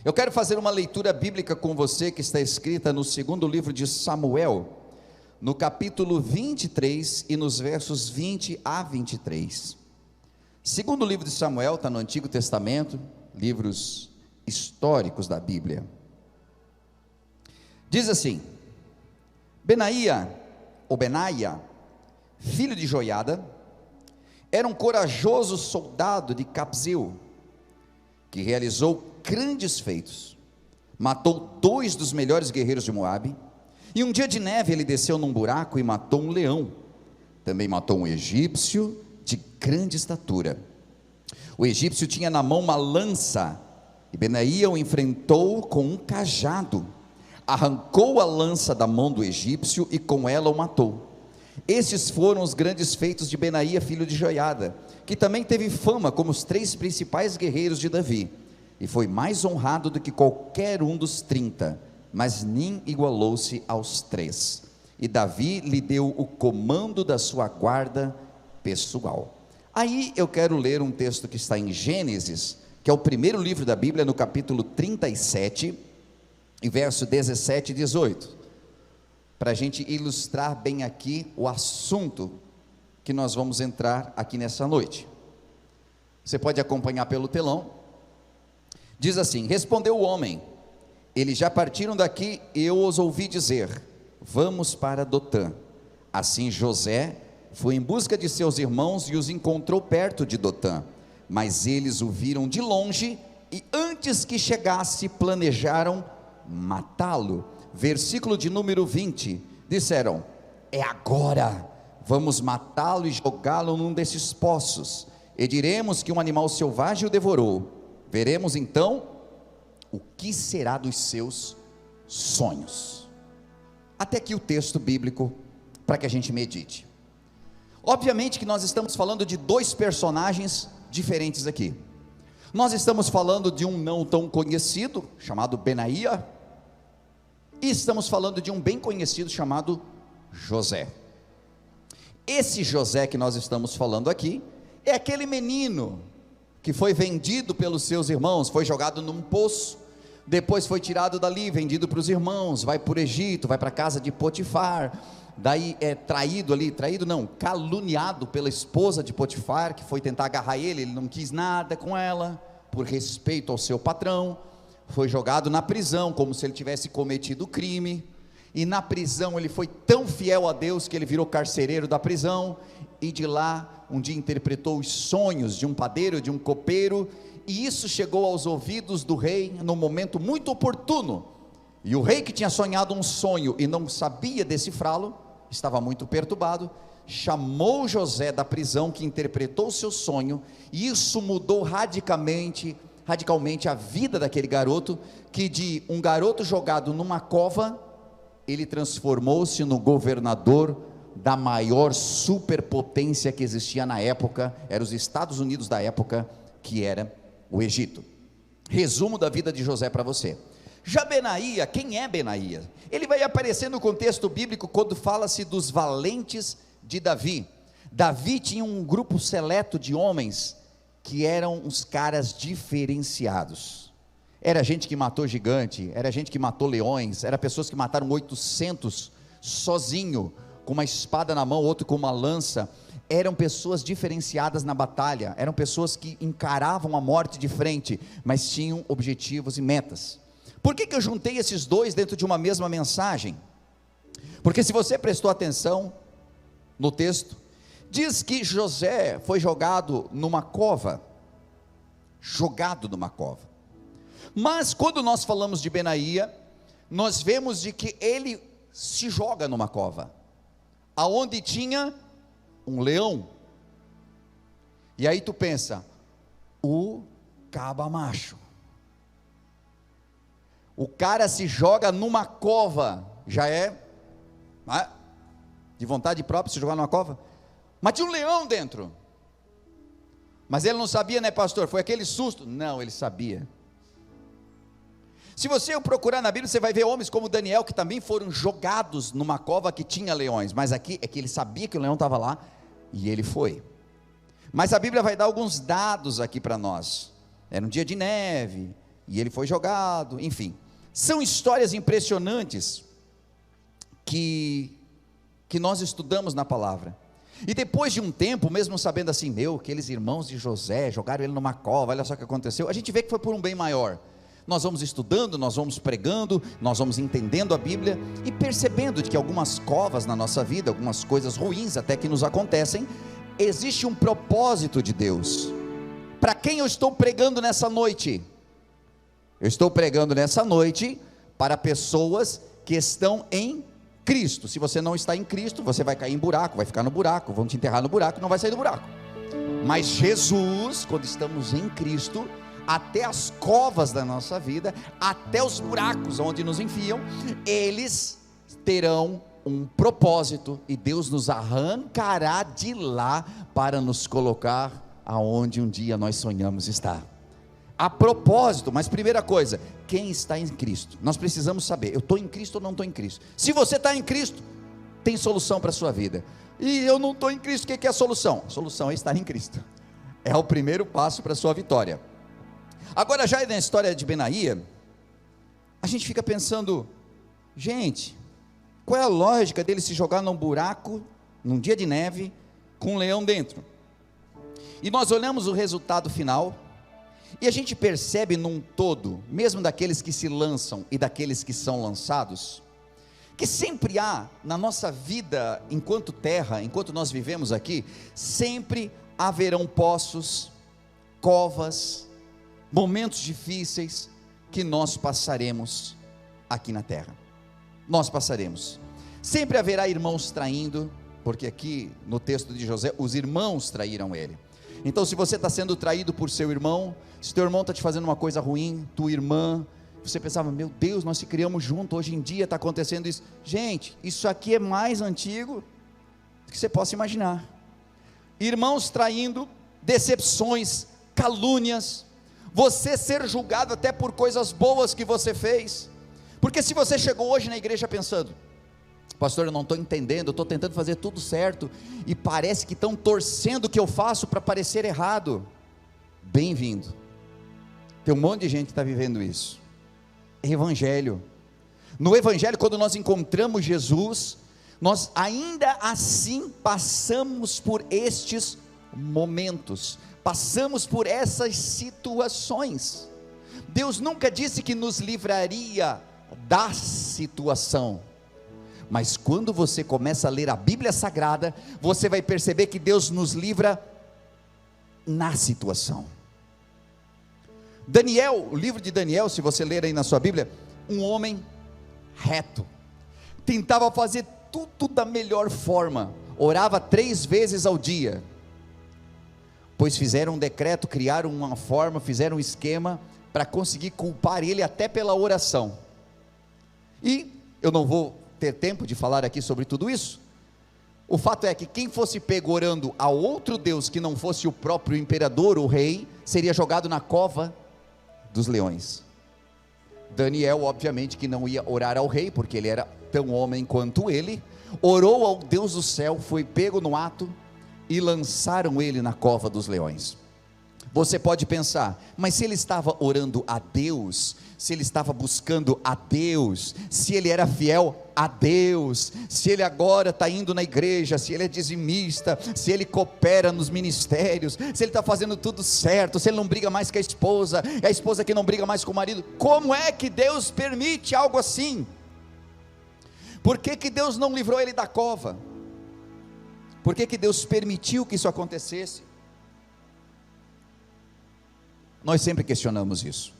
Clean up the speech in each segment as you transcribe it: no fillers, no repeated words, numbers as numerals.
Eu quero fazer uma leitura bíblica com você que está escrita no segundo livro de Samuel, no capítulo 23 e nos versos 20 a 23. Segundo livro de Samuel está no Antigo Testamento, livros históricos da Bíblia. Diz assim: Benaia, filho de Joiada, era um corajoso soldado de Cabzeu, que realizou grandes feitos. Matou 2 dos melhores guerreiros de Moabe, e um dia de neve ele desceu num buraco e matou um leão. Também matou um egípcio de grande estatura. O egípcio tinha na mão uma lança, e Benaia o enfrentou com um cajado. Arrancou a lança da mão do egípcio e com ela o matou. Estes foram os grandes feitos de Benaia, filho de Joiada, que também teve fama como os 3 principais guerreiros de Davi, e foi mais honrado do que qualquer um dos 30, mas nem igualou-se aos 3. E Davi lhe deu o comando da sua guarda pessoal. Aí eu quero ler um texto que está em Gênesis, que é o primeiro livro da Bíblia, no capítulo 37, e verso 17 e 18, para a gente ilustrar bem aqui o assunto que nós vamos entrar aqui nessa noite. Você pode acompanhar pelo telão. Diz assim: respondeu o homem: eles já partiram daqui e eu os ouvi dizer: vamos para Dotã. Assim José foi em busca de seus irmãos e os encontrou perto de Dotã, mas eles o viram de longe e antes que chegasse planejaram matá-lo. Versículo de número 20, disseram: é agora, vamos matá-lo e jogá-lo num desses poços, e diremos que um animal selvagem o devorou. Veremos então o que será dos seus sonhos. Até aqui o texto bíblico, para que a gente medite. Obviamente que nós estamos falando de 2 personagens diferentes aqui. Nós estamos falando de um não tão conhecido, chamado Benaia, e estamos falando de um bem conhecido chamado José. Esse José que nós estamos falando aqui, é aquele menino que foi vendido pelos seus irmãos, foi jogado num poço, depois foi tirado dali, vendido para os irmãos, vai para o Egito, vai para a casa de Potifar, daí é caluniado pela esposa de Potifar, que foi tentar agarrar ele não quis nada com ela, por respeito ao seu patrão, foi jogado na prisão, como se ele tivesse cometido crime, e na prisão ele foi tão fiel a Deus, que ele virou carcereiro da prisão, e de lá, um dia interpretou os sonhos de um padeiro, de um copeiro, e isso chegou aos ouvidos do rei, num momento muito oportuno, e o rei que tinha sonhado um sonho, e não sabia decifrá-lo, estava muito perturbado, chamou José da prisão, que interpretou o seu sonho, e isso mudou radicalmente a vida daquele garoto, que de um garoto jogado numa cova, ele transformou-se no governador da maior superpotência que existia na época, eram os Estados Unidos da época, que era o Egito. Resumo da vida de José para você. Já Benaia, quem é Benaia? Ele vai aparecer no contexto bíblico quando fala-se dos valentes de Davi. Davi tinha um grupo seleto de homens que eram uns caras diferenciados. Era gente que matou gigante, era gente que matou leões, era pessoas que mataram 800 sozinho, com uma espada na mão, outro com uma lança. Eram pessoas diferenciadas na batalha, eram pessoas que encaravam a morte de frente, mas tinham objetivos e metas. Por que eu juntei esses 2 dentro de uma mesma mensagem? Porque se você prestou atenção no texto, diz que José foi jogado numa cova, mas quando nós falamos de Benaia, nós vemos de que ele se joga numa cova, aonde tinha um leão, e aí tu pensa, o caba macho, o cara se joga numa cova, já é, de vontade própria se jogar numa cova, mas tinha um leão dentro, mas ele não sabia, né, pastor? Foi aquele susto? Não, ele sabia. Se você procurar na Bíblia, você vai ver homens como Daniel, que também foram jogados numa cova que tinha leões, mas aqui é que ele sabia que o leão estava lá, e ele foi. Mas a Bíblia vai dar alguns dados aqui para nós. Era um dia de neve, e ele foi jogado, enfim. São histórias impressionantes que nós estudamos na palavra. E depois de um tempo, mesmo sabendo assim, aqueles irmãos de José jogaram ele numa cova, olha só o que aconteceu, a gente vê que foi por um bem maior. Nós vamos estudando, nós vamos pregando, nós vamos entendendo a Bíblia e percebendo de que algumas covas na nossa vida, algumas coisas ruins até que nos acontecem, existe um propósito de Deus. Para quem eu estou pregando nessa noite? Eu estou pregando nessa noite para pessoas que estão em Cristo. Se você não está em Cristo, você vai cair em buraco, vai ficar no buraco, vão te enterrar no buraco, não vai sair do buraco. Mas Jesus, quando estamos em Cristo, até as covas da nossa vida, até os buracos onde nos enfiam, eles terão um propósito, e Deus nos arrancará de lá para nos colocar aonde um dia nós sonhamos estar. A propósito, mas primeira coisa, quem está em Cristo? Nós precisamos saber, eu estou em Cristo ou não estou em Cristo? Se você está em Cristo, tem solução para a sua vida. E eu não estou em Cristo, o que é a solução? A solução é estar em Cristo. É o primeiro passo para a sua vitória. Agora, já na história de Benaía, a gente fica pensando, gente, qual é a lógica dele se jogar num buraco, num dia de neve, com um leão dentro? E nós olhamos o resultado final, e a gente percebe num todo, mesmo daqueles que se lançam e daqueles que são lançados, que sempre há na nossa vida, enquanto terra, enquanto nós vivemos aqui, sempre haverão poços, covas, momentos difíceis que nós passaremos aqui na terra. Nós passaremos. Sempre haverá irmãos traindo, porque aqui no texto de José, os irmãos traíram ele. Então, se você está sendo traído por seu irmão, se teu irmão está te fazendo uma coisa ruim, tua irmã, você pensava, meu Deus, nós se criamos juntos, hoje em dia está acontecendo isso. Gente, isso aqui é mais antigo do que você possa imaginar. Irmãos traindo, decepções, calúnias, você ser julgado até por coisas boas que você fez. Porque se você chegou hoje na igreja pensando, pastor, eu não estou entendendo, eu estou tentando fazer tudo certo, e parece que estão torcendo o que eu faço para parecer errado, bem-vindo. Tem um monte de gente que está vivendo isso. Evangelho. No Evangelho, quando nós encontramos Jesus, nós ainda assim passamos por estes momentos, passamos por essas situações. Deus nunca disse que nos livraria da situação, mas quando você começa a ler a Bíblia Sagrada, você vai perceber que Deus nos livra na situação. Daniel, o livro de Daniel, se você ler aí na sua Bíblia, um homem reto, tentava fazer tudo da melhor forma, orava 3 vezes ao dia, pois fizeram um decreto, criaram uma forma, fizeram um esquema, para conseguir culpar ele até pela oração. E eu não vou ter tempo de falar aqui sobre tudo isso. O fato é que quem fosse pego orando a outro Deus que não fosse o próprio imperador, o rei, seria jogado na cova dos leões. Daniel, obviamente que não ia orar ao rei, porque ele era tão homem quanto ele, orou ao Deus do céu, foi pego no ato, e lançaram ele na cova dos leões. Você pode pensar, mas se ele estava orando a Deus, se ele estava buscando a Deus, se ele era fiel a Deus, se ele agora está indo na igreja, se ele é dizimista, se ele coopera nos ministérios, se ele está fazendo tudo certo, se ele não briga mais com a esposa, é a esposa que não briga mais com o marido, como é que Deus permite algo assim? Por que que Deus não livrou ele da cova? Por que que Deus permitiu que isso acontecesse? Nós sempre questionamos isso,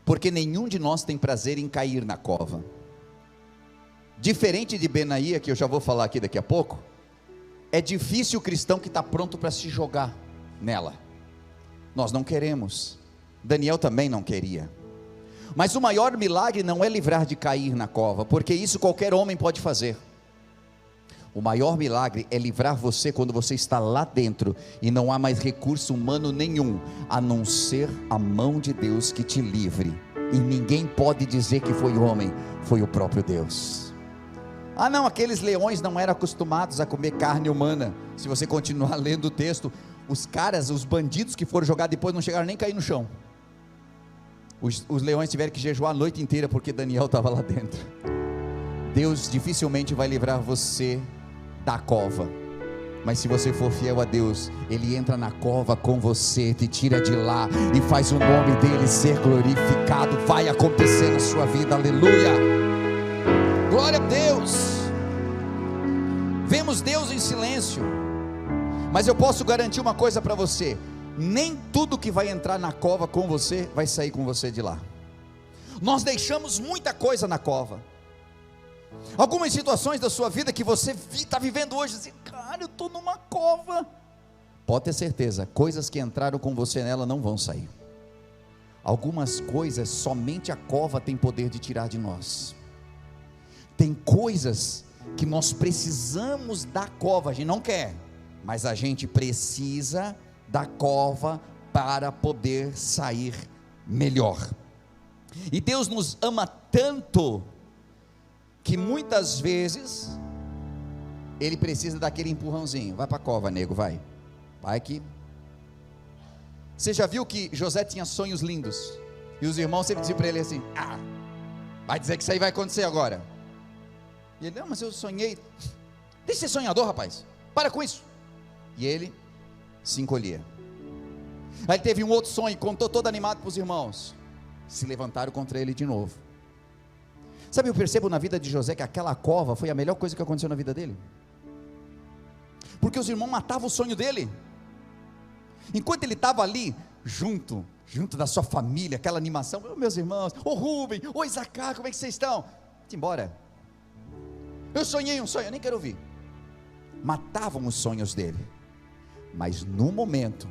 porque nenhum de nós tem prazer em cair na cova. Diferente de Benaía, que eu já vou falar aqui daqui a pouco, é difícil o cristão que está pronto para se jogar nela. Nós não queremos, Daniel também não queria, mas o maior milagre não é livrar de cair na cova, porque isso qualquer homem pode fazer. O maior milagre é livrar você quando você está lá dentro e não há mais recurso humano nenhum, a não ser a mão de Deus que te livre, e ninguém pode dizer que foi o homem, foi o próprio Deus. Ah não, aqueles leões não eram acostumados a comer carne humana. Se você continuar lendo o texto, os caras, os bandidos que foram jogados depois não chegaram nem a cair no chão. Os leões tiveram que jejuar a noite inteira porque Daniel estava lá dentro. Deus dificilmente vai livrar você da cova, mas se você for fiel a Deus, Ele entra na cova com você, te tira de lá e faz o nome dEle ser glorificado. Vai acontecer na sua vida, aleluia, glória a Deus. Vemos Deus em silêncio, mas eu posso garantir uma coisa para você: nem tudo que vai entrar na cova com você vai sair com você de lá. Nós deixamos muita coisa na cova. Algumas situações da sua vida que você está vivendo hoje, assim, cara, eu estou numa cova. Pode ter certeza, coisas que entraram com você nela não vão sair. Algumas coisas somente a cova tem poder de tirar de nós. Tem coisas que nós precisamos da cova, a gente não quer, mas a gente precisa da cova para poder sair melhor. E Deus nos ama tanto que muitas vezes Ele precisa daquele empurrãozinho. Vai para a cova, nego, vai aqui. Você já viu que José tinha sonhos lindos, e os irmãos sempre diziam para ele assim: vai dizer que isso aí vai acontecer agora. E ele: não, mas eu sonhei. Deixa de ser sonhador, rapaz, para com isso. E ele se encolhia. Aí ele teve um outro sonho, contou todo animado para os irmãos, se levantaram contra ele de novo. Sabe, eu percebo na vida de José que aquela cova foi a melhor coisa que aconteceu na vida dele, porque os irmãos matavam o sonho dele, enquanto ele estava ali, junto da sua família, aquela animação: meus irmãos, ô Rubem, ô Isacar, como é que vocês estão? Vamos embora, eu sonhei um sonho, eu nem quero ouvir. Matavam os sonhos dele, mas no momento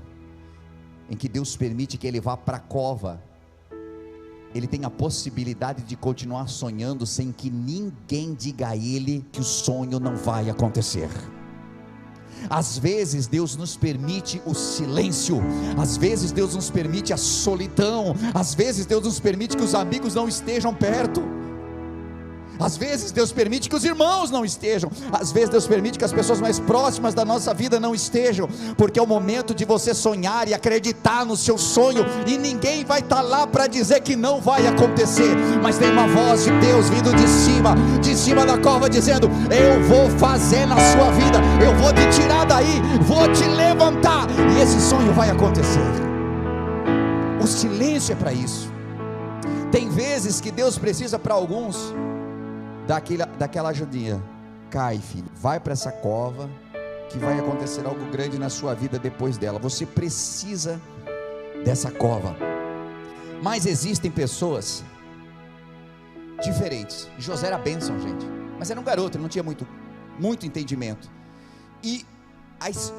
em que Deus permite que ele vá para a cova, ele tem a possibilidade de continuar sonhando sem que ninguém diga a ele que o sonho não vai acontecer. Às vezes Deus nos permite o silêncio, às vezes Deus nos permite a solidão, às vezes Deus nos permite que os amigos não estejam perto, às vezes Deus permite que os irmãos não estejam, às vezes Deus permite que as pessoas mais próximas da nossa vida não estejam, porque é o momento de você sonhar e acreditar no seu sonho, e ninguém vai estar lá para dizer que não vai acontecer, mas tem uma voz de Deus vindo de cima da cova, dizendo: eu vou fazer na sua vida, eu vou te tirar daí, vou te levantar, e esse sonho vai acontecer. O silêncio é para isso. Tem vezes que Deus precisa para alguns daquela ajudinha: cai, filho, vai para essa cova, que vai acontecer algo grande na sua vida depois dela. Você precisa dessa cova. Mas existem pessoas diferentes. José era bênção, gente, mas era um garoto, ele não tinha muito entendimento, e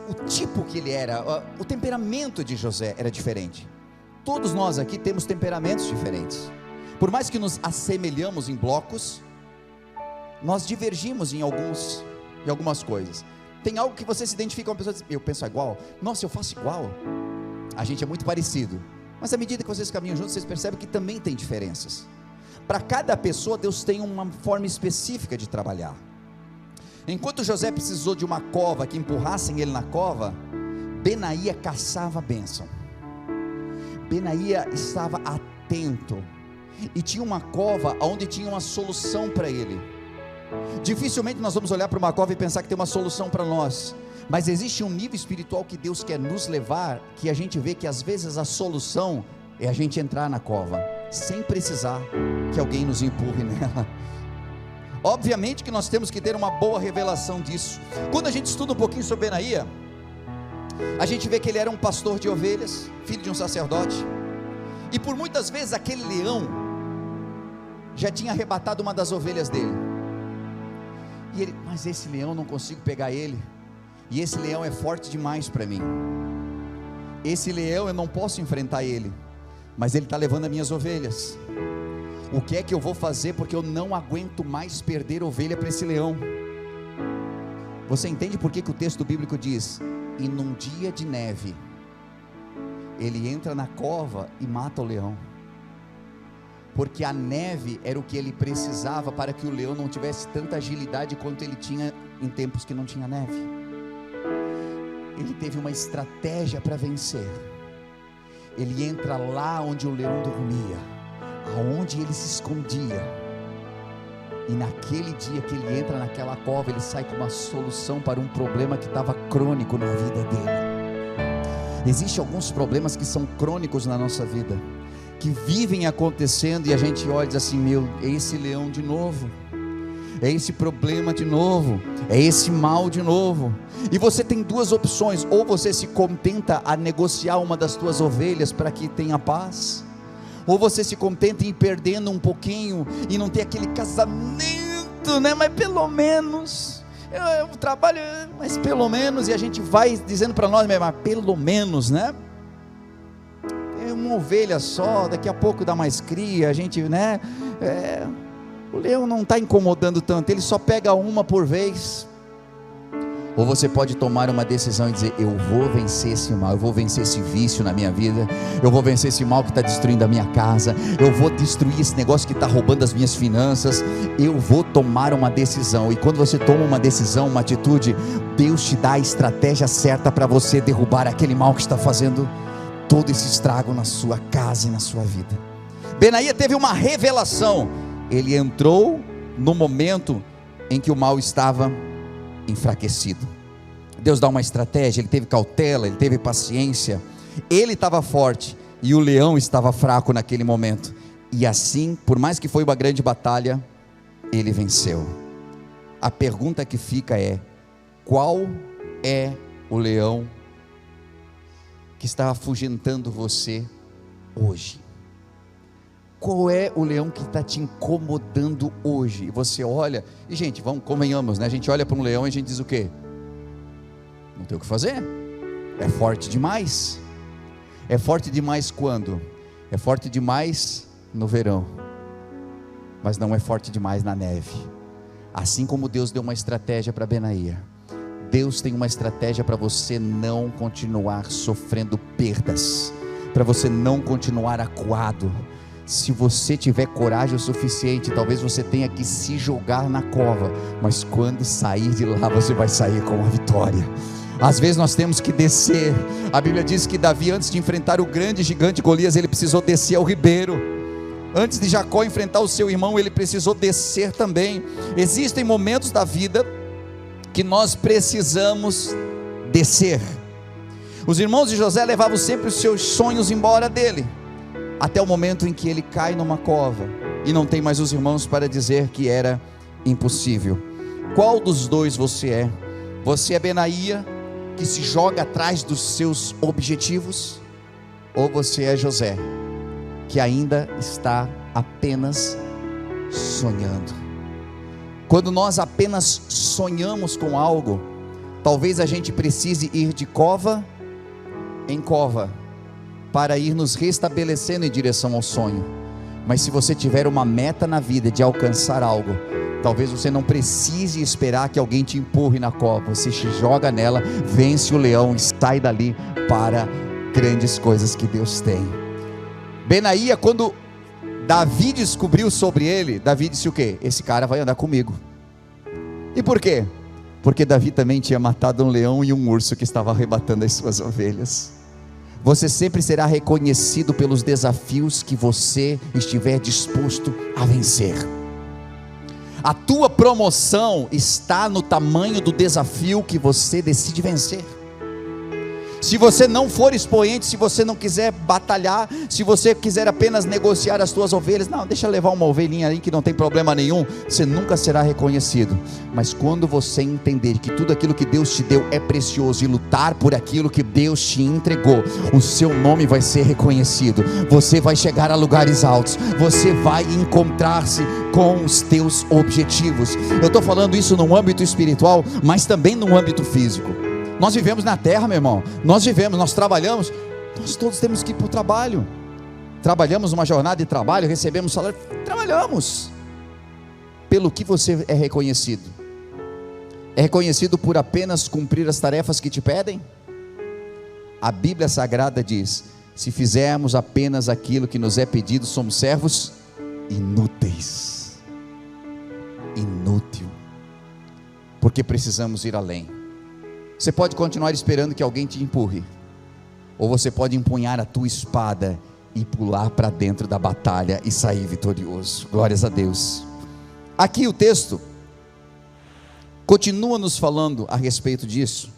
o tipo que ele era, o temperamento de José era diferente. Todos nós aqui temos temperamentos diferentes. Por mais que nos assemelhamos em blocos, nós divergimos em algumas coisas. Tem algo que você se identifica com uma pessoa e diz: eu penso igual, nossa, eu faço igual. A gente é muito parecido, mas à medida que vocês caminham juntos, vocês percebem que também tem diferenças. Para cada pessoa, Deus tem uma forma específica de trabalhar. Enquanto José precisou de uma cova que empurrassem ele na cova, Benaía caçava a bênção. Benaía estava atento, e tinha uma cova onde tinha uma solução para ele. Dificilmente nós vamos olhar para uma cova e pensar que tem uma solução para nós, mas existe um nível espiritual que Deus quer nos levar, que a gente vê que às vezes a solução é a gente entrar na cova, sem precisar que alguém nos empurre nela. Obviamente que nós temos que ter uma boa revelação disso. Quando a gente estuda um pouquinho sobre Benaía, a gente vê que ele era um pastor de ovelhas, filho de um sacerdote, e por muitas vezes aquele leão já tinha arrebatado uma das ovelhas dele, e ele: mas esse leão, não consigo pegar ele, e esse leão é forte demais para mim, esse leão eu não posso enfrentar ele, mas ele está levando as minhas ovelhas. O que é que eu vou fazer, porque eu não aguento mais perder ovelha para esse leão. Você entende por que o texto bíblico diz: e num dia de neve ele entra na cova e mata o leão? Porque a neve era o que ele precisava para que o leão não tivesse tanta agilidade quanto ele tinha em tempos que não tinha neve. Ele teve uma estratégia para vencer. Ele entra lá onde o leão dormia, aonde ele se escondia. E naquele dia que ele entra naquela cova, ele sai com uma solução para um problema que estava crônico na vida dele. Existem alguns problemas que são crônicos na nossa vida, que vivem acontecendo, e a gente olha e diz assim: meu, é esse leão de novo, é esse problema de novo, é esse mal de novo. E você tem duas opções: ou você se contenta a negociar uma das tuas ovelhas para que tenha paz, ou você se contenta em ir perdendo um pouquinho e não ter aquele casamento, né? Mas pelo menos eu trabalho, mas pelo menos, e a gente vai dizendo para nós, mas pelo menos, né? É uma ovelha só, daqui a pouco dá mais cria, a gente, né? O leão não está incomodando tanto, ele só pega uma por vez. Ou você pode tomar uma decisão e dizer: eu vou vencer esse mal, eu vou vencer esse vício na minha vida, eu vou vencer esse mal que está destruindo a minha casa, eu vou destruir esse negócio que está roubando as minhas finanças. Eu vou tomar uma decisão. E quando você toma uma decisão, uma atitude, Deus te dá a estratégia certa para você derrubar aquele mal que está fazendo todo esse estrago na sua casa e na sua vida. Benaia teve uma revelação. Ele entrou no momento em que o mal estava enfraquecido. Deus dá uma estratégia. Ele teve cautela, ele teve paciência. Ele estava forte e o leão estava fraco naquele momento. E assim, por mais que foi uma grande batalha, ele venceu. A pergunta que fica é: qual é o leão que está afugentando você hoje? Qual é o leão que está te incomodando hoje? E você olha, e gente, vamos, convenhamos, né? A gente olha para um leão e a gente diz o quê? Não tem o que fazer, é forte demais. É forte demais quando? É forte demais no verão, mas não é forte demais na neve. Assim como Deus deu uma estratégia para Benaia, Deus tem uma estratégia para você não continuar sofrendo perdas, para você não continuar acuado. Se você tiver coragem o suficiente, talvez você tenha que se jogar na cova, mas quando sair de lá, você vai sair com a vitória. Às vezes nós temos que descer. A Bíblia diz que Davi, antes de enfrentar o grande gigante Golias, ele precisou descer ao ribeiro. Antes de Jacó enfrentar o seu irmão, ele precisou descer também. Existem momentos da vida que nós precisamos descer. Os irmãos de José levavam sempre os seus sonhos embora dele, até o momento em que ele cai numa cova e não tem mais os irmãos para dizer que era impossível. Qual dos dois você é? Você é Benaia, que se joga atrás dos seus objetivos? Ou você é José, que ainda está apenas sonhando? Quando nós apenas sonhamos com algo, talvez a gente precise ir de cova em cova, para ir nos restabelecendo em direção ao sonho. Mas se você tiver uma meta na vida de alcançar algo, talvez você não precise esperar que alguém te empurre na cova. Você se joga nela, vence o leão e sai dali para grandes coisas que Deus tem. Benaia, quando Davi descobriu sobre ele, Davi disse o quê? Esse cara vai andar comigo. E por quê? Porque Davi também tinha matado um leão e um urso que estava arrebatando as suas ovelhas. Você sempre será reconhecido pelos desafios que você estiver disposto a vencer. A tua promoção está no tamanho do desafio que você decide vencer. Se você não for expoente, se você não quiser batalhar, se você quiser apenas negociar as tuas ovelhas, não, deixa levar uma ovelhinha aí que não tem problema nenhum, você nunca será reconhecido. Mas quando você entender que tudo aquilo que Deus te deu é precioso e lutar por aquilo que Deus te entregou, o seu nome vai ser reconhecido, você vai chegar a lugares altos, você vai encontrar-se com os teus objetivos. Eu estou falando isso no âmbito espiritual, mas também no âmbito físico. Nós vivemos na terra, meu irmão, nós trabalhamos, nós todos temos que ir para o trabalho, trabalhamos uma jornada de trabalho, recebemos salário, trabalhamos. Pelo que você é reconhecido? É reconhecido por apenas cumprir as tarefas que te pedem? A Bíblia Sagrada diz: se fizermos apenas aquilo que nos é pedido, somos servos inúteis. Inútil, porque precisamos ir além. Você pode continuar esperando que alguém te empurre, ou você pode empunhar a tua espada e pular para dentro da batalha e sair vitorioso. Glórias a Deus. Aqui o texto continua nos falando a respeito disso,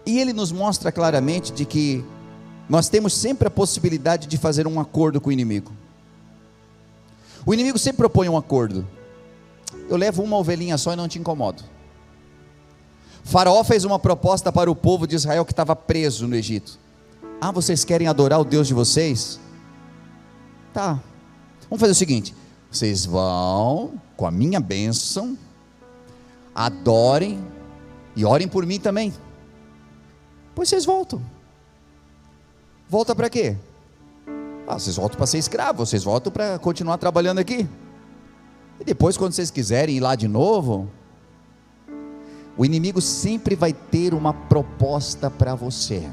e ele nos mostra claramente de que nós temos sempre a possibilidade de fazer um acordo com o inimigo. O inimigo sempre propõe um acordo. Eu levo uma ovelhinha só e não te incomodo. Faraó fez uma proposta para o povo de Israel que estava preso no Egito. Ah, vocês querem adorar o Deus de vocês? Tá, vamos fazer o seguinte: vocês vão, com a minha bênção, adorem e orem por mim também. Pois vocês voltam. Volta para quê? Vocês voltam para ser escravo, vocês voltam para continuar trabalhando aqui. E depois, quando vocês quiserem ir lá de novo, o inimigo sempre vai ter uma proposta para você.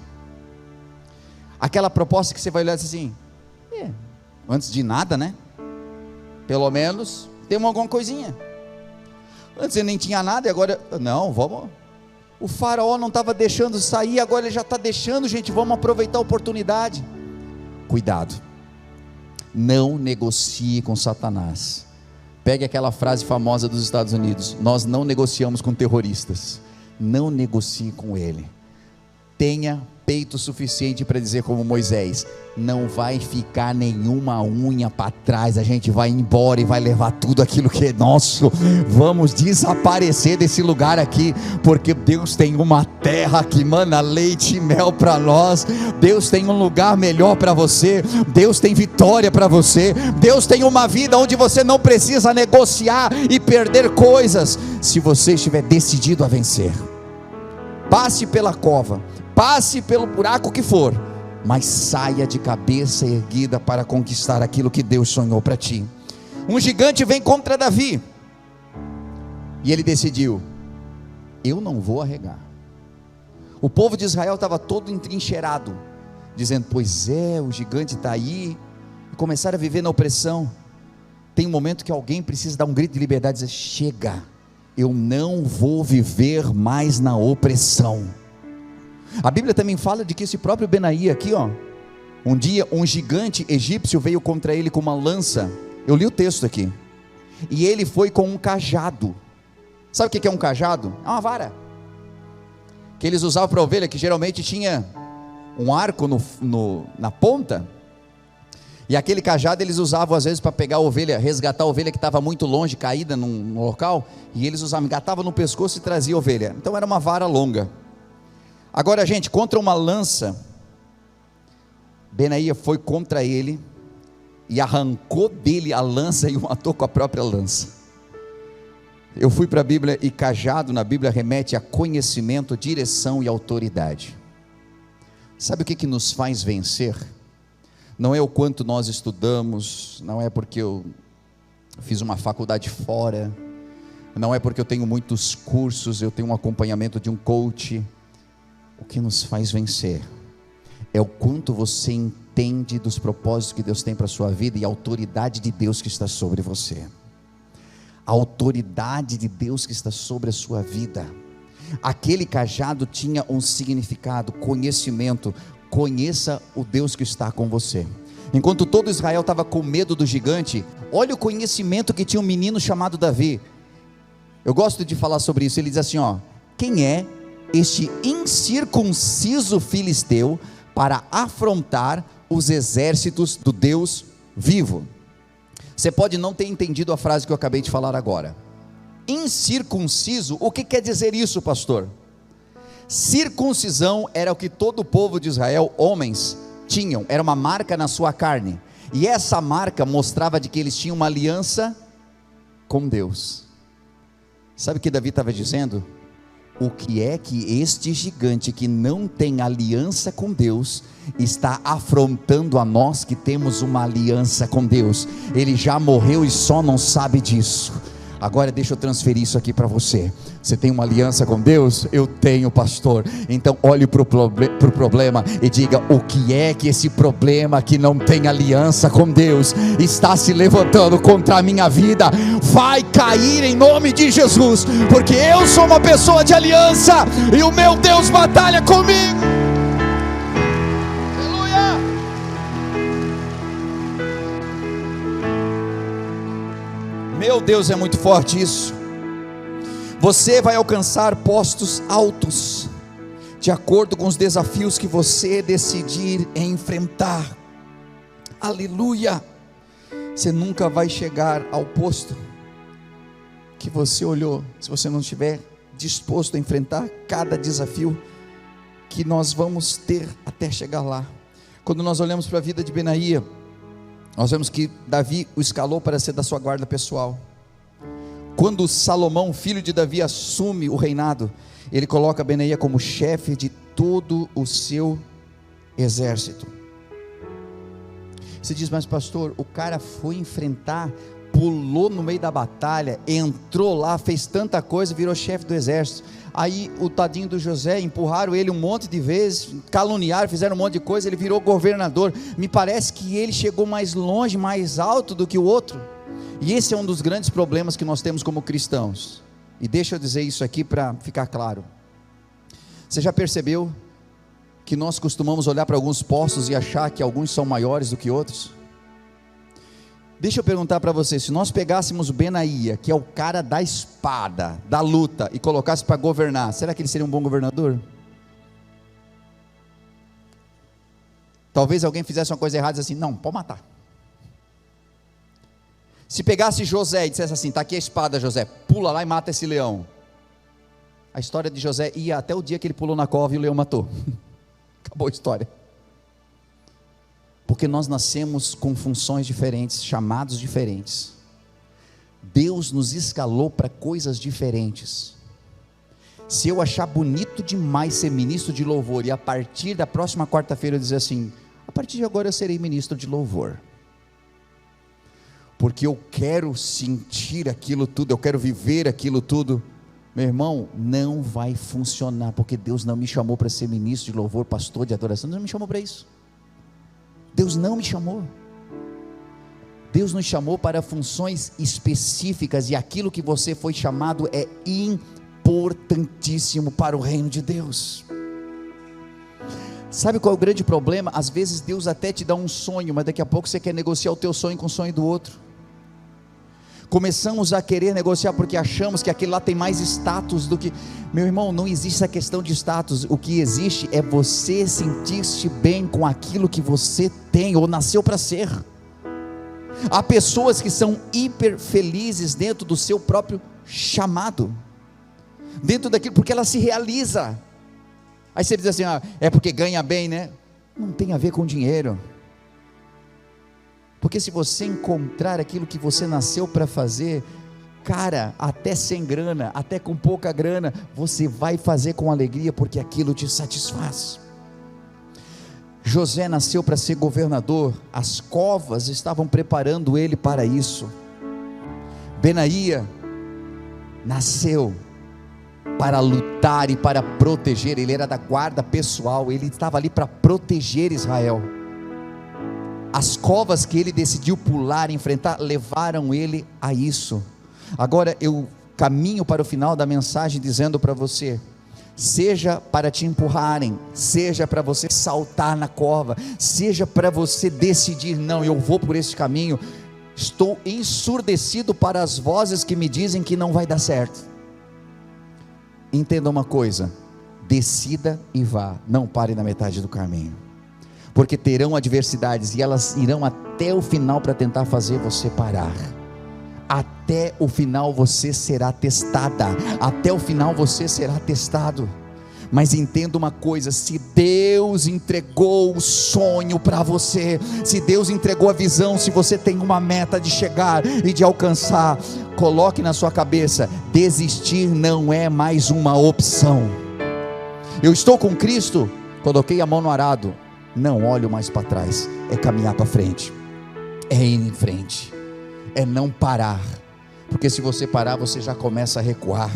Aquela proposta que você vai olhar assim, antes de nada, né? Pelo menos tem alguma coisinha. Antes ele nem tinha nada e agora, não, vamos. O faraó não estava deixando sair, agora ele já está deixando, gente, vamos aproveitar a oportunidade. Cuidado, não negocie com Satanás. Pegue aquela frase famosa dos Estados Unidos: nós não negociamos com terroristas. Não negocie com ele. Tenha peito suficiente para dizer como Moisés: não vai ficar nenhuma unha para trás, a gente vai embora e vai levar tudo aquilo que é nosso, vamos desaparecer desse lugar aqui, porque Deus tem uma terra que mana leite e mel para nós. Deus tem um lugar melhor para você, Deus tem vitória para você, Deus tem uma vida onde você não precisa negociar e perder coisas, se você estiver decidido a vencer. Passe pela cova, passe pelo buraco que for, mas saia de cabeça erguida para conquistar aquilo que Deus sonhou para ti. Um gigante vem contra Davi, e ele decidiu: eu não vou arregar. O povo de Israel estava todo entrincheirado, dizendo: pois é, o gigante está aí, e começaram a viver na opressão. Tem um momento que alguém precisa dar um grito de liberdade e dizer: chega, eu não vou viver mais na opressão. A Bíblia também fala de que esse próprio Benaí aqui, um dia um gigante egípcio veio contra ele com uma lança. Eu li o texto aqui, e ele foi com um cajado. Sabe o que é um cajado? É uma vara que eles usavam para ovelha, que geralmente tinha um arco na ponta, e aquele cajado eles usavam às vezes para pegar a ovelha, resgatar a ovelha que estava muito longe, caída num local, e eles usavam, engatavam no pescoço e traziam a ovelha. Então era uma vara longa. Agora, gente, contra uma lança, Benaí foi contra ele e arrancou dele a lança e o matou com a própria lança. Eu fui para a Bíblia, e cajado na Bíblia remete a conhecimento, direção e autoridade. Sabe o que nos faz vencer? Não é o quanto nós estudamos, não é porque eu fiz uma faculdade fora, não é porque eu tenho muitos cursos, eu tenho um acompanhamento de um coach. O que nos faz vencer é o quanto você entende dos propósitos que Deus tem para a sua vida e a autoridade de Deus que está sobre você. A autoridade de Deus que está sobre a sua vida. Aquele cajado tinha um significado, conhecimento. Conheça o Deus que está com você. Enquanto todo Israel estava com medo do gigante, olha o conhecimento que tinha um menino chamado Davi. Eu gosto de falar sobre isso. Ele diz assim: quem é este incircunciso filisteu para afrontar os exércitos do Deus vivo? Você pode não ter entendido a frase que eu acabei de falar agora. Incircunciso, o que quer dizer isso, pastor? Circuncisão era o que todo o povo de Israel, homens, tinham, era uma marca na sua carne, e essa marca mostrava de que eles tinham uma aliança com Deus. Sabe o que Davi estava dizendo? O que é que este gigante que não tem aliança com Deus está afrontando a nós que temos uma aliança com Deus? Ele já morreu e só não sabe disso. Agora deixa eu transferir isso aqui para você. Você tem uma aliança com Deus? Eu tenho, pastor. Então olhe para o problema e diga: o que é que esse problema que não tem aliança com Deus está se levantando contra a minha vida? Vai cair em nome de Jesus, porque eu sou uma pessoa de aliança e o meu Deus batalha comigo. Aleluia! Meu Deus, é muito forte isso. Você vai alcançar postos altos, de acordo com os desafios que você decidir enfrentar. Aleluia. Você nunca vai chegar ao posto que você olhou, se você não estiver disposto a enfrentar cada desafio que nós vamos ter até chegar lá. Quando nós olhamos para a vida de Benaía, nós vemos que Davi o escalou para ser da sua guarda pessoal. Quando Salomão, filho de Davi, assume o reinado, ele coloca Benaía como chefe de todo o seu exército. Você diz, mas pastor, o cara foi enfrentar, pulou no meio da batalha, entrou lá, fez tanta coisa, virou chefe do exército. Aí o tadinho do José, empurraram ele um monte de vezes, caluniaram, fizeram um monte de coisa, ele virou governador. Me parece que ele chegou mais longe, mais alto do que o outro. E esse é um dos grandes problemas que nós temos como cristãos. E deixa eu dizer isso aqui para ficar claro. Você já percebeu que nós costumamos olhar para alguns postos e achar que alguns são maiores do que outros? Deixa eu perguntar para você, se nós pegássemos o Benaía, que é o cara da espada, da luta, e colocasse para governar, será que ele seria um bom governador? Talvez alguém fizesse uma coisa errada e dissesse assim, não, pode matar. Se pegasse José e dissesse assim, está aqui a espada, José, pula lá e mata esse leão. A história de José ia até o dia que ele pulou na cova e o leão matou. Acabou a história. Porque nós nascemos com funções diferentes, chamados diferentes. Deus nos escalou para coisas diferentes. Se eu achar bonito demais ser ministro de louvor, e a partir da próxima quarta-feira eu dizer assim, a partir de agora eu serei ministro de louvor, porque eu quero sentir aquilo tudo, eu quero viver aquilo tudo, meu irmão, não vai funcionar, porque Deus não me chamou para ser ministro de louvor, pastor de adoração, Deus não me chamou para isso. Deus não me chamou. Deus nos chamou para funções específicas, e aquilo que você foi chamado é importantíssimo para o reino de Deus. Sabe qual é o grande problema? Às vezes Deus até te dá um sonho, mas daqui a pouco você quer negociar o teu sonho com o sonho do outro. Começamos a querer negociar porque achamos que aquele lá tem mais status do que... Meu irmão, não existe essa questão de status. O que existe é você sentir-se bem com aquilo que você tem ou nasceu para ser. Há pessoas que são hiper felizes dentro do seu próprio chamado, dentro daquilo, porque ela se realiza. Aí você diz assim, é porque ganha bem, né? Não tem a ver com dinheiro. Porque se você encontrar aquilo que você nasceu para fazer, cara, até sem grana, até com pouca grana, você vai fazer com alegria, porque aquilo te satisfaz. José nasceu para ser governador, as covas estavam preparando ele para isso. Benaía nasceu para lutar e para proteger, ele era da guarda pessoal, ele estava ali para proteger Israel. As covas que ele decidiu pular, enfrentar, levaram ele a isso. Agora eu caminho para o final da mensagem dizendo para você, seja para te empurrarem, seja para você saltar na cova, seja para você decidir, não, eu vou por esse caminho, estou ensurdecido para as vozes que me dizem que não vai dar certo. Entenda uma coisa, decida e vá, não pare na metade do caminho, porque terão adversidades e elas irão até o final para tentar fazer você parar. Até o final você será testada, até o final você será testado. Mas entenda uma coisa, se Deus entregou o sonho para você, se Deus entregou a visão, se você tem uma meta de chegar e de alcançar, coloque na sua cabeça, desistir não é mais uma opção. Eu estou com Cristo, coloquei a mão no arado, não olho mais para trás, é caminhar para frente, é ir em frente, é não parar, porque se você parar você já começa a recuar,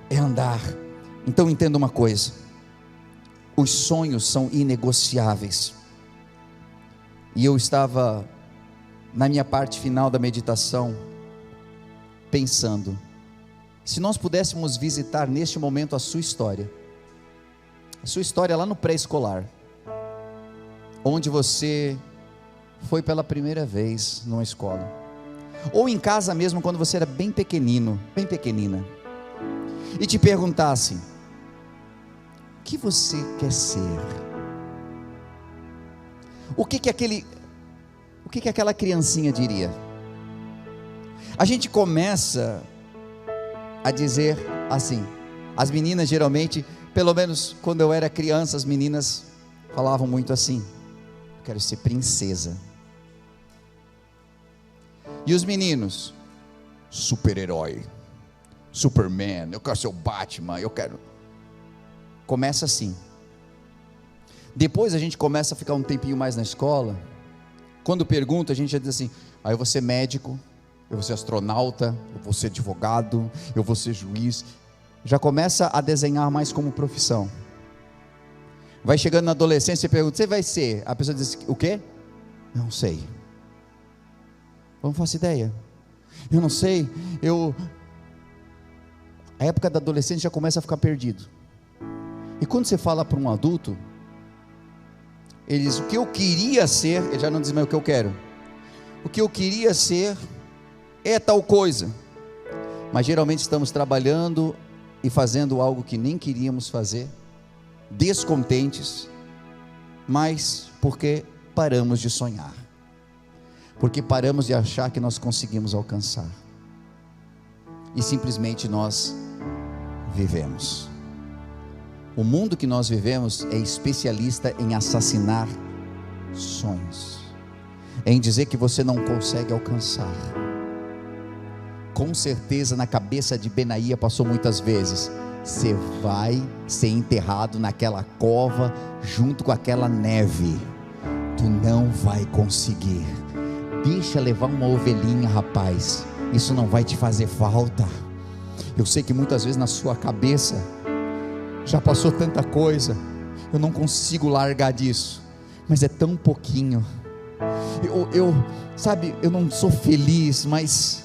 é andar. Então entenda uma coisa, os sonhos são inegociáveis, e eu estava na minha parte final da meditação, pensando, se nós pudéssemos visitar neste momento a sua história lá no pré-escolar, onde você foi pela primeira vez numa escola, ou em casa mesmo, quando você era bem pequenino, bem pequenina, e te perguntasse: o que você quer ser? O que aquela criancinha diria? A gente começa a dizer assim. As meninas geralmente, pelo menos quando eu era criança, as meninas falavam muito assim: eu quero ser princesa. E os meninos: super-herói, Superman, eu quero ser o Batman, eu quero. Começa assim. Depois a gente começa a ficar um tempinho mais na escola. Quando pergunta, a gente já diz assim: eu vou ser médico, eu vou ser astronauta, eu vou ser advogado, eu vou ser juiz. Já começa a desenhar mais como profissão. Vai chegando na adolescência e pergunta: você vai ser? A pessoa diz: o quê? Não sei. Não faço ideia. Eu não sei. A época da adolescência já começa a ficar perdido. E quando você fala para um adulto, ele diz: o que eu queria ser. Ele já não diz mais o que eu quero. O que eu queria ser é tal coisa. Mas geralmente estamos trabalhando e fazendo algo que nem queríamos fazer, descontentes, mas porque paramos de sonhar, porque paramos de achar que nós conseguimos alcançar, e simplesmente nós vivemos. O mundo que nós vivemos é especialista em assassinar sonhos, em dizer que você não consegue alcançar. Com certeza na cabeça de Benaía passou muitas vezes: você vai ser enterrado naquela cova junto com aquela neve, tu não vai conseguir. Deixa levar uma ovelhinha, rapaz, isso não vai te fazer falta. Eu sei que muitas vezes na sua cabeça já passou tanta coisa: eu não consigo largar disso, mas é tão pouquinho. Sabe, eu não sou feliz, mas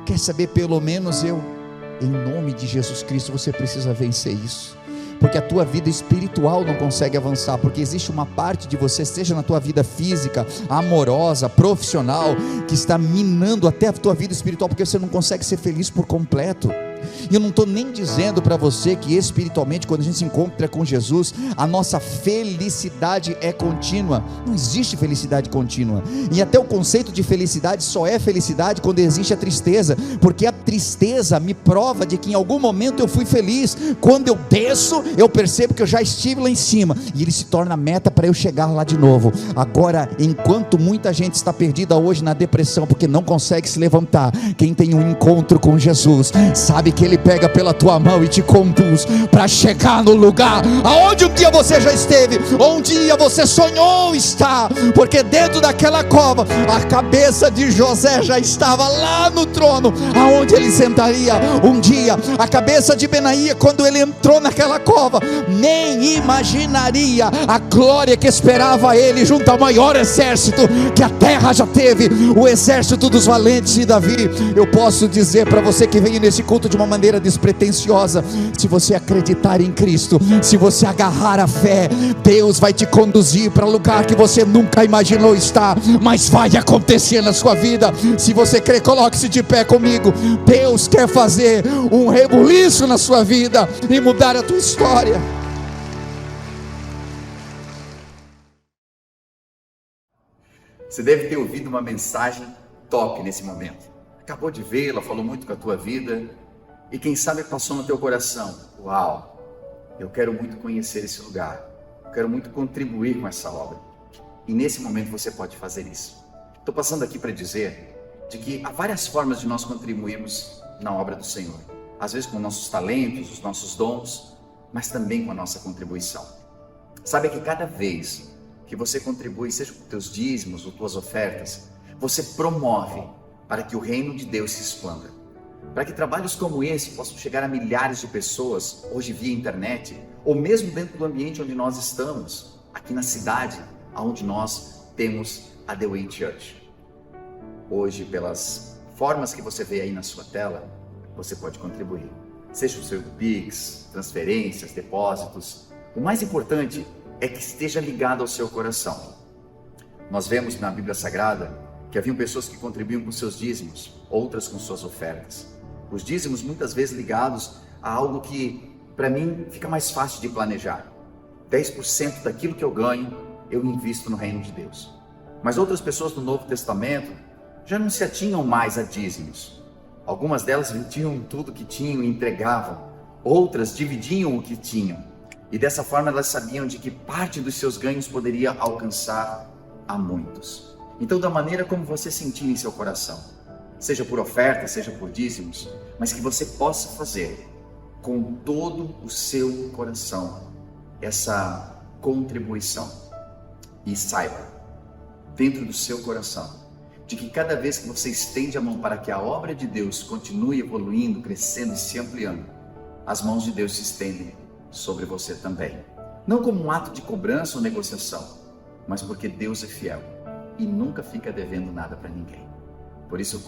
quer saber, pelo menos em nome de Jesus Cristo, você precisa vencer isso, porque a tua vida espiritual não consegue avançar, porque existe uma parte de você, seja na tua vida física, amorosa, profissional, que está minando até a tua vida espiritual, porque você não consegue ser feliz por completo. E eu não estou nem dizendo para você que espiritualmente, quando a gente se encontra com Jesus, a nossa felicidade é contínua. Não existe felicidade contínua. E até o conceito de felicidade só é felicidade quando existe a tristeza, porque a tristeza me prova de que em algum momento eu fui feliz. Quando eu desço, eu percebo que eu já estive lá em cima, e ele se torna meta para eu chegar lá de novo. Agora, enquanto muita gente está perdida hoje na depressão, porque não consegue se levantar, quem tem um encontro com Jesus, sabe que Ele pega pela tua mão e te conduz para chegar no lugar aonde um dia você já esteve, ou um dia você sonhou estar, porque dentro daquela cova, a cabeça de José já estava lá no trono, aonde ele sentaria um dia. A cabeça de Benaía, quando ele entrou naquela cova, nem imaginaria a glória que esperava ele junto ao maior exército que a terra já teve, o exército dos valentes de Davi. Eu posso dizer para você que veio nesse culto de uma maneira despretensiosa: se você acreditar em Cristo, se você agarrar a fé, Deus vai te conduzir para lugar que você nunca imaginou estar, mas vai acontecer na sua vida. Se você crê, coloque-se de pé comigo. Deus quer fazer um rebuliço na sua vida e mudar a tua história. Você deve ter ouvido uma mensagem top nesse momento. Acabou de vê-la, falou muito com a tua vida, e quem sabe passou no teu coração: uau, eu quero muito conhecer esse lugar, eu quero muito contribuir com essa obra. E nesse momento você pode fazer isso. Estou passando aqui para dizer de que há várias formas de nós contribuirmos na obra do Senhor. Às vezes com nossos talentos, os nossos dons, mas também com a nossa contribuição. Sabe que cada vez que você contribui, seja com teus dízimos ou tuas ofertas, você promove para que o reino de Deus se expanda, para que trabalhos como esse possam chegar a milhares de pessoas, hoje via internet, ou mesmo dentro do ambiente onde nós estamos, aqui na cidade, onde nós temos a The Way Church. Hoje, pelas formas que você vê aí na sua tela, você pode contribuir, seja o seu Pix, transferências, depósitos. O mais importante é que esteja ligado ao seu coração. Nós vemos na Bíblia Sagrada que haviam pessoas que contribuíam com seus dízimos, outras com suas ofertas. Os dízimos muitas vezes ligados a algo que, para mim, fica mais fácil de planejar. 10% daquilo que eu ganho, eu invisto no reino de Deus. Mas outras pessoas do Novo Testamento já não se atinham mais a dízimos. Algumas delas vendiam tudo que tinham e entregavam. Outras dividiam o que tinham. E dessa forma elas sabiam de que parte dos seus ganhos poderia alcançar a muitos. Então, da maneira como você sentir em seu coração, seja por oferta, seja por dízimos, mas que você possa fazer com todo o seu coração essa contribuição. E saiba, dentro do seu coração, de que cada vez que você estende a mão para que a obra de Deus continue evoluindo, crescendo e se ampliando, as mãos de Deus se estendem sobre você também. Não como um ato de cobrança ou negociação, mas porque Deus é fiel e nunca fica devendo nada para ninguém. Por isso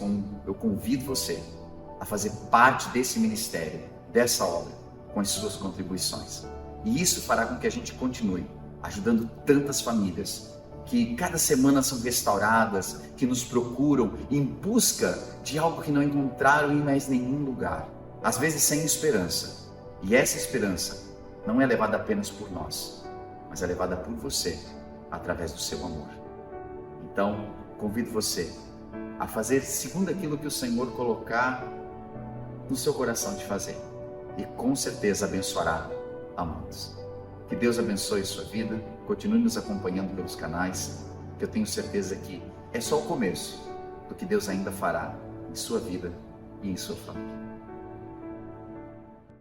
eu convido você a fazer parte desse ministério, dessa obra, com as suas contribuições. E isso fará com que a gente continue ajudando tantas famílias que cada semana são restauradas, que nos procuram em busca de algo que não encontraram em mais nenhum lugar. Às vezes sem esperança. E essa esperança não é levada apenas por nós, mas é levada por você, através do seu amor. Então, convido você a fazer segundo aquilo que o Senhor colocar no seu coração de fazer. E com certeza abençoará a muitos. Que Deus abençoe a sua vida, continue nos acompanhando pelos canais, que eu tenho certeza que é só o começo do que Deus ainda fará em sua vida e em sua família.